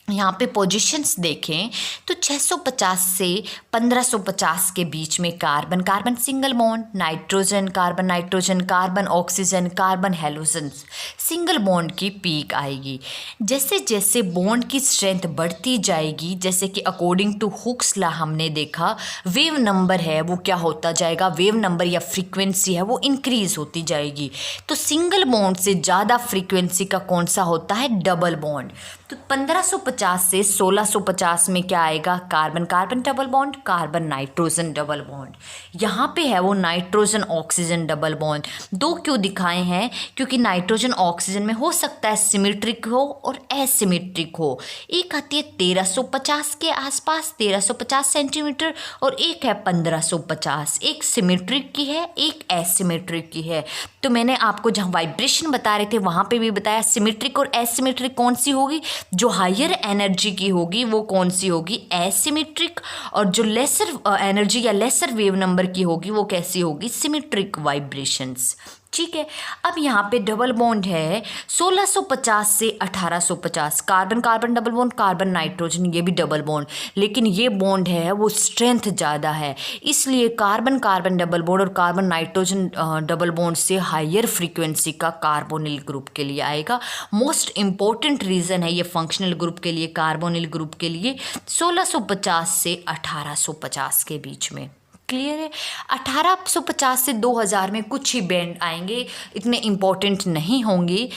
यहाँ पे पोजीशंस देखें तो 650 से 1550 के बीच में carbon carbon single bond, nitrogen carbon nitrogen carbon oxygen carbon halogen single bond की पीक आएगी। जैसे जैसे बॉन्ड की स्ट्रेंथ बढ़ती जाएगी, जैसे कि अकॉर्डिंग टू हुक्स लॉ हमने देखा वेव नंबर है वो क्या होता जाएगा, वेव नंबर या फ्रीक्वेंसी है वो इंक्रीज होती जाएगी। तो सिंगल बॉन्ड से ज़्यादा फ्रीक्वेंसी का कौन सा होता है, डबल बॉन्ड। तो 1550 से 1650 में क्या आएगा, carbon carbon double bond, carbon nitrogen double bond. यहाँ पे है वो नाइट्रोजन ऑक्सीजन डबल बॉन्ड। दो क्यों दिखाए हैं, क्योंकि नाइट्रोजन ऑक्सीजन में हो सकता है सिमेट्रिक हो और एसिमेट्रिक हो। एक आती है 1350 के आसपास 1350 सेंटीमीटर और एक है 1550, एक सिमेट्रिक की है एक एसिमेट्रिक की है। तो मैंने आपको जहाँ वाइब्रेशन बता रहे थे वहाँ पे भी बताया सिमेट्रिक और एसिमेट्रिक कौन सी होगी, जो हायर एनर्जी की होगी वो कौन सी होगी, एसिमेट्रिक, और जो लेसर एनर्जी या लेसर वेव नंबर की होगी वो कैसी होगी, सिमेट्रिक वाइब्रेशंस। ठीक है। अब यहाँ पे डबल बॉन्ड है 1650 से 1850, carbon carbon double bond, carbon nitrogen, ये भी डबल बॉन्ड, लेकिन ये बॉन्ड है वो स्ट्रेंथ ज़्यादा है, इसलिए कार्बन कार्बन डबल बॉन्ड और कार्बन नाइट्रोजन डबल बॉन्ड से हायर फ्रीक्वेंसी का कार्बोनिल ग्रुप के लिए आएगा। मोस्ट इम्पॉर्टेंट रीज़न है ये फंक्शनल ग्रुप के लिए, कार्बोनिल ग्रुप के लिए 1650 से 1850 के बीच में। क्लियर है। 1850 से 2000 में कुछ ही बैंड आएंगे, इतने इम्पोर्टेंट नहीं होंगे।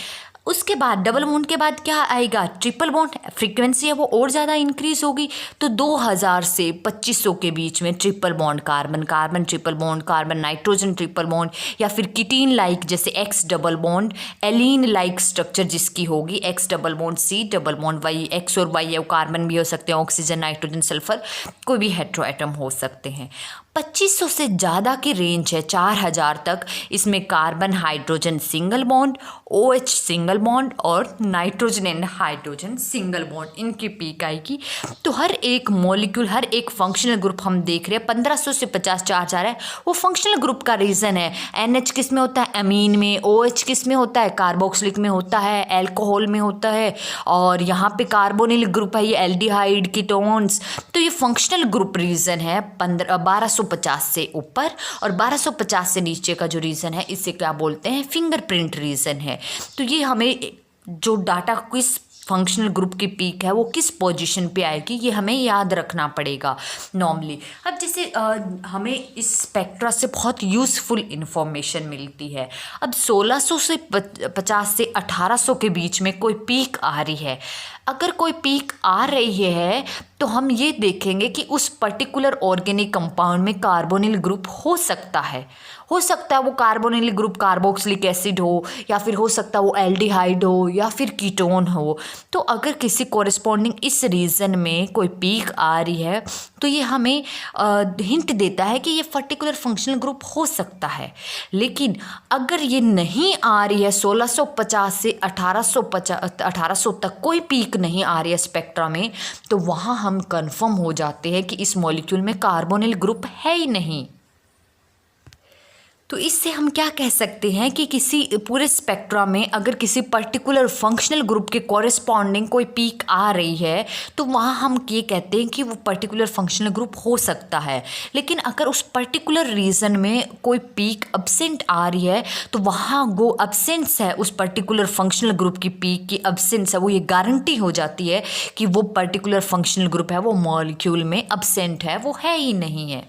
उसके बाद डबल बॉन्ड के बाद क्या आएगा, ट्रिपल बॉन्ड, फ्रीक्वेंसी है वो और ज़्यादा इंक्रीज होगी, तो 2000 से 2500 के बीच में triple bond, carbon carbon triple bond, carbon nitrogen triple bond, या फिर कीटीन लाइक जैसे X double bond, allene like structure जिसकी होगी, X double bond C double bond Y, X और वाई है कार्बन भी हो सकते हैं, ऑक्सीजन नाइट्रोजन सल्फर, कोई भी हेट्रो एटम हो सकते हैं। 2500 से ज़्यादा की रेंज है 4000 तक, इसमें carbon hydrogen single bond, OH single bond और nitrogen and hydrogen single bond, इनकी पीक आएगी। तो हर एक मॉलिक्यूल, हर एक फंक्शनल ग्रुप हम देख रहे हैं 1500 से 50 4000 है, वो फंक्शनल ग्रुप का रीज़न है। NH किस में होता है, अमीन में, OH किस में होता है, कार्बोक्सिलिक में होता है, एल्कोहल में होता है, और यहाँ पे कार्बोनिल ग्रुप है ये एल्डिहाइड, कीटोन्स। तो ये फंक्शनल ग्रुप रीज़न है 1250 से ऊपर, और 1250 से नीचे का जो रीज़न है इसे क्या बोलते हैं, फिंगरप्रिंट रीज़न है। तो ये हमें जो डाटा किस फंक्शनल ग्रुप की पीक है वो किस पोजीशन पे आएगी ये हमें याद रखना पड़ेगा नॉर्मली। अब जैसे हमें इस स्पेक्ट्रा से बहुत यूज़फुल इंफॉर्मेशन मिलती है। अब 1600 से 50 से 1800 के बीच में कोई पीक आ रही है, अगर कोई पीक आ रही है तो हम ये देखेंगे कि उस पर्टिकुलर ऑर्गेनिक कंपाउंड में कार्बोनिल ग्रुप हो सकता है वो कार्बोनिल ग्रुप कार्बोक्सिलिक एसिड हो, या फिर हो सकता है वो एल्डिहाइड हो, या फिर कीटोन हो। तो अगर किसी कॉरेस्पॉन्डिंग इस रीजन में कोई पीक आ रही है तो ये हमें हिंट देता है कि ये पर्टिकुलर फंक्शनल ग्रुप हो सकता है। लेकिन अगर ये नहीं आ रही है 1650 से 1800 तक कोई पीक नहीं आ रही है स्पेक्ट्रा में, तो वहाँ हम कंफर्म हो जाते हैं कि इस मॉलिक्यूल में कार्बोनिल ग्रुप है ही नहीं। तो इससे हम क्या कह सकते हैं कि किसी पूरे स्पेक्ट्रा में अगर किसी पर्टिकुलर फंक्शनल ग्रुप के कॉरेस्पॉन्डिंग कोई पीक आ रही है तो वहाँ हम ये कहते हैं कि वो पर्टिकुलर फंक्शनल ग्रुप हो सकता है। लेकिन अगर उस पर्टिकुलर रीजन में कोई पीक अब्सेंट आ रही है तो वहाँ वो अब्सेंस है, उस पर्टिकुलर फंक्शनल ग्रुप की पीक की अब्सेंस है, वो ये गारंटी हो जाती है कि वो पर्टिकुलर फंक्शनल ग्रुप है वो मॉलिक्यूल में अब्सेंट है, वो है ही नहीं है।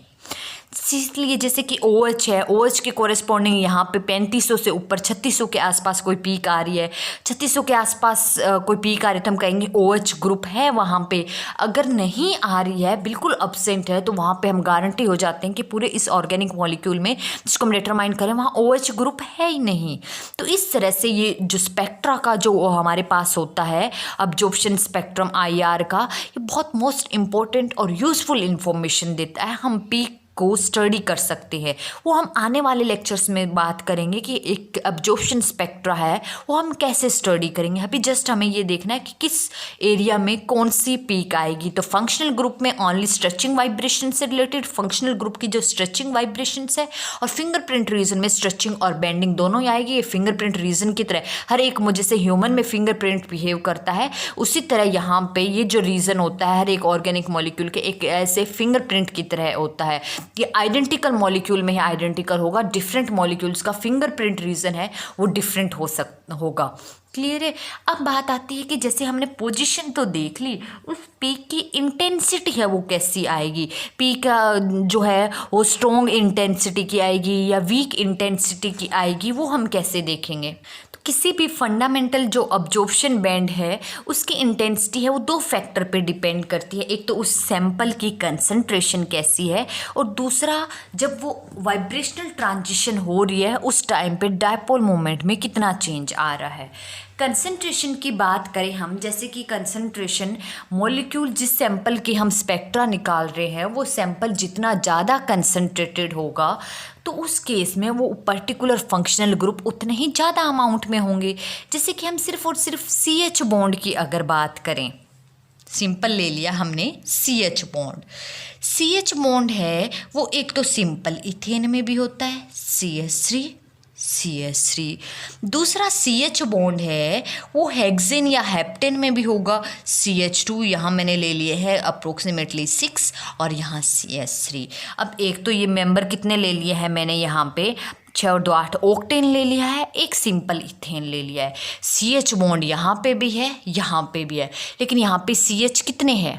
इसलिए जैसे कि OH है, OH के कॉरेस्पॉन्डिंग यहाँ पे 3500 से ऊपर 3600 के आसपास कोई पीक आ रही है, 3600 के आसपास कोई पीक आ रही है तो हम कहेंगे OH ग्रुप है वहाँ पे। अगर नहीं आ रही है, बिल्कुल अब्सेंट है, तो वहाँ पे हम गारंटी हो जाते हैं कि पूरे इस ऑर्गेनिक मॉलिक्यूल में जिसको हम डिटरमाइन करें वहाँ OH ग्रुप है ही नहीं। तो इस तरह से ये जो स्पेक्ट्रा का जो हमारे पास होता है अब्जॉर्प्शन स्पेक्ट्रम IR का, ये बहुत मोस्ट इम्पॉर्टेंट और यूज़फुल इंफॉर्मेशन देता है। हम पीक को स्टडी कर सकते हैं, वो हम आने वाले लेक्चर्स में बात करेंगे कि एक अब्जॉर्प्शन स्पेक्ट्रा है वो हम कैसे स्टडी करेंगे। अभी जस्ट हमें ये देखना है कि किस एरिया में कौन सी पीक आएगी। तो फंक्शनल ग्रुप में ओनली स्ट्रेचिंग वाइब्रेशन से रिलेटेड, फंक्शनल ग्रुप की जो स्ट्रेचिंग वाइब्रेशंस है, और फिंगरप्रिंट रीजन में स्ट्रेचिंग और बेंडिंग दोनों ही आएगी। ये फिंगरप्रिंट रीजन की तरह हर एक जैसे ह्यूमन में फिंगरप्रिंट बिहेव करता है उसी तरह यहाँ पे ये जो रीजन होता है हर एक ऑर्गेनिक मॉलिक्यूल के एक ऐसे फिंगरप्रिंट की तरह होता है। ये आइडेंटिकल मॉलिक्यूल में ही आइडेंटिकल होगा, डिफरेंट मॉलिक्यूल्स का फिंगरप्रिंट रीजन है वो डिफरेंट होगा। क्लियर है। अब बात आती है कि जैसे हमने पोजीशन तो देख ली, उस पीक की इंटेंसिटी है वो कैसी आएगी। पीक जो है वो स्ट्रॉन्ग इंटेंसिटी की आएगी या वीक इंटेंसिटी की आएगी, वो हम कैसे देखेंगे। किसी भी फंडामेंटल जो अब्जॉर्प्शन बैंड है उसकी इंटेंसिटी है वो दो फैक्टर पे डिपेंड करती है। एक तो उस सैंपल की कंसंट्रेशन कैसी है, और दूसरा जब वो वाइब्रेशनल ट्रांजिशन हो रही है उस टाइम पे डायपोल मोमेंट में कितना चेंज आ रहा है। कंसंट्रेशन की बात करें हम, जैसे कि कंसंट्रेशन मॉलिक्यूल जिस सैंपल की हम स्पेक्ट्रा निकाल रहे हैं वो सैंपल जितना ज़्यादा कंसंट्रेटेड होगा तो उस केस में वो पर्टिकुलर फंक्शनल ग्रुप उतने ही ज़्यादा अमाउंट में होंगे। जैसे कि हम सिर्फ और सिर्फ CH बॉन्ड की अगर बात करें, सिंपल ले लिया हमने CH बॉन्ड। CH बॉन्ड है वो एक तो सिंपल इथेन में भी होता है CH3 CH3। दूसरा CH बॉन्ड है वो हेक्सेन या हेप्टेन में भी होगा। CH2 यहाँ मैंने ले लिए है अप्रोक्सीमेटली 6 और यहाँ CH3। अब एक तो ये मेंबर कितने ले लिए हैं मैंने यहाँ पे 6 और 2 8 ऑक्टेन ले लिया है, एक सिंपल इथेन ले लिया है। CH बॉन्ड यहाँ पे भी है, यहाँ पे भी है, लेकिन यहाँ पे CH कितने हैं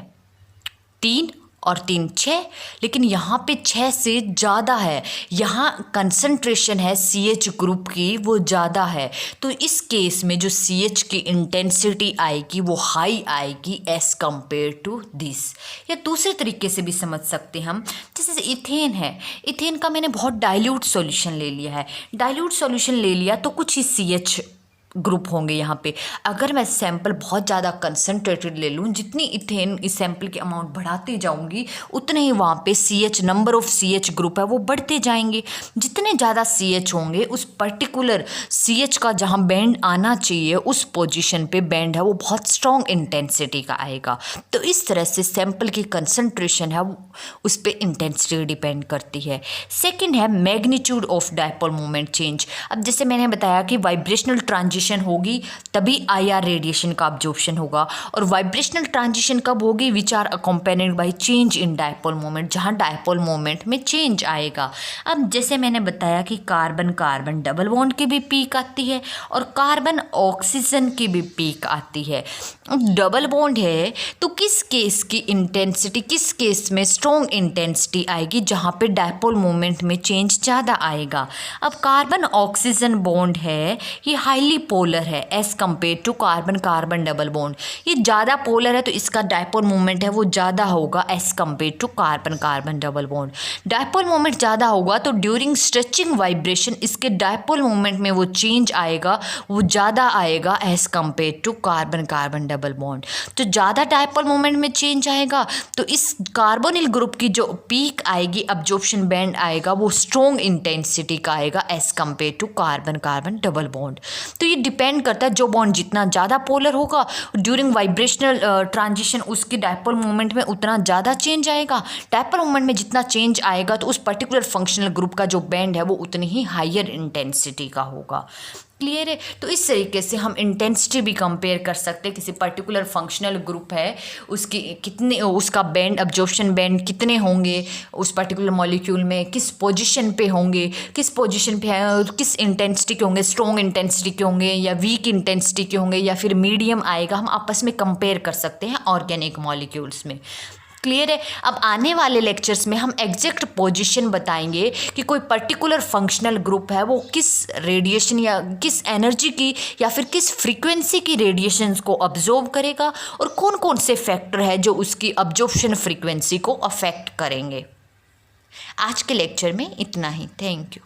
3 और 3 6, लेकिन यहाँ पे 6 से ज़्यादा है। यहाँ कंसंट्रेशन है CH ग्रुप की वो ज़्यादा है, तो इस केस में जो CH की इंटेंसिटी आएगी वो हाई आएगी एज कंपेयर टू दिस। या दूसरे तरीके से भी समझ सकते हैं हम, जैसे इथेन है, इथेन का मैंने बहुत डाइल्यूट सॉल्यूशन ले लिया है। डाइल्यूट सॉल्यूशन ले लिया तो कुछ ही CH ग्रुप होंगे यहाँ पे। अगर मैं सैंपल बहुत ज़्यादा कंसनट्रेटेड ले लूँ, जितनी इथेन इस सैंपल की अमाउंट बढ़ाती जाऊँगी उतने ही वहाँ पे CH number of CH group है वो बढ़ते जाएंगे। जितने ज़्यादा CH होंगे उस पर्टिकुलर CH का जहाँ बैंड आना चाहिए उस पोजीशन पे बैंड है वो बहुत स्ट्रॉन्ग इंटेंसिटी का आएगा। तो इस तरह से सैंपल की कंसनट्रेशन है वो उस पर इंटेंसिटी डिपेंड करती है। सेकेंड है magnitude of dipole moment change. अब जैसे मैंने बताया कि वाइब्रेशनल ट्रांजिशन होगी तभी IR रेडिएशन का अब्जॉर्प्शन होगा, और वाइब्रेशनल ट्रांजिशन कब होगी, which are accompanied by change in dipole moment, जहां डायपोल मोमेंट में चेंज आएगा। अब जैसे मैंने बताया कि कार्बन कार्बन डबल बॉन्ड की भी पीक आती है और कार्बन ऑक्सीजन की भी पीक आती है। डबल बॉन्ड है तो किस केस की इंटेंसिटी, किस केस में स्ट्रॉन्ग इंटेंसिटी आएगी, जहां पे डायपोल मोमेंट में चेंज ज़्यादा आएगा। अब कार्बन ऑक्सीजन बॉन्ड है ये हाईली पोलर है as compare to carbon carbon double bond. ये ज़्यादा पोलर है तो इसका डायपोल मोमेंट है वो ज़्यादा होगा as compare to carbon carbon double bond. Dipole moment ज़्यादा होगा तो ड्यूरिंग स्ट्रेचिंग वाइब्रेशन इसके डायपोल मोमेंट में वो चेंज आएगा वो ज़्यादा आएगा as compare to carbon carbon double bond. तो ज़्यादा डायपोल मोमेंट में चेंज आएगा तो इस कार्बोनिल ग्रुप की जो पीक आएगी, अब्जॉर्प्शन बैंड आएगा वो स्ट्रॉन्ग इंटेंसिटी का आएगा as compare to carbon carbon double bond. तो ये डिपेंड करता है, जो बॉन्ड जितना ज़्यादा पोलर होगा ड्यूरिंग वाइब्रेशनल ट्रांजिशन उसकी डायपोल मोमेंट में उतना ज़्यादा चेंज आएगा। डायपोल मोमेंट में जितना चेंज आएगा तो उस पर्टिकुलर फंक्शनल ग्रुप का जो बैंड है वो उतनी ही हायर इंटेंसिटी का होगा। क्लियर है? तो इस तरीके से हम इंटेंसिटी भी कंपेयर कर सकते हैं। किसी पर्टिकुलर फंक्शनल ग्रुप है उसकी कितने, उसका बैंड अब्जॉर्प्शन बैंड कितने होंगे उस पर्टिकुलर मॉलिक्यूल में, किस पोजीशन पे होंगे, किस पोजीशन पे है, किस इंटेंसिटी के होंगे, स्ट्रॉन्ग इंटेंसिटी के होंगे या वीक इंटेंसिटी के होंगे या फिर मीडियम आएगा, हम आपस में कंपेयर कर सकते हैं ऑर्गेनिक मॉलिक्यूल्स में। क्लियर है? अब आने वाले लेक्चर्स में हम एग्जैक्ट पोजीशन बताएंगे कि कोई पर्टिकुलर फंक्शनल ग्रुप है वो किस रेडिएशन या किस एनर्जी की या फिर किस फ्रीक्वेंसी की रेडिएशंस को अब्जॉर्ब करेगा और कौन कौन से फैक्टर है जो उसकी अब्जॉर्प्शन फ्रीक्वेंसी को अफेक्ट करेंगे। आज के लेक्चर में इतना ही। Thank you.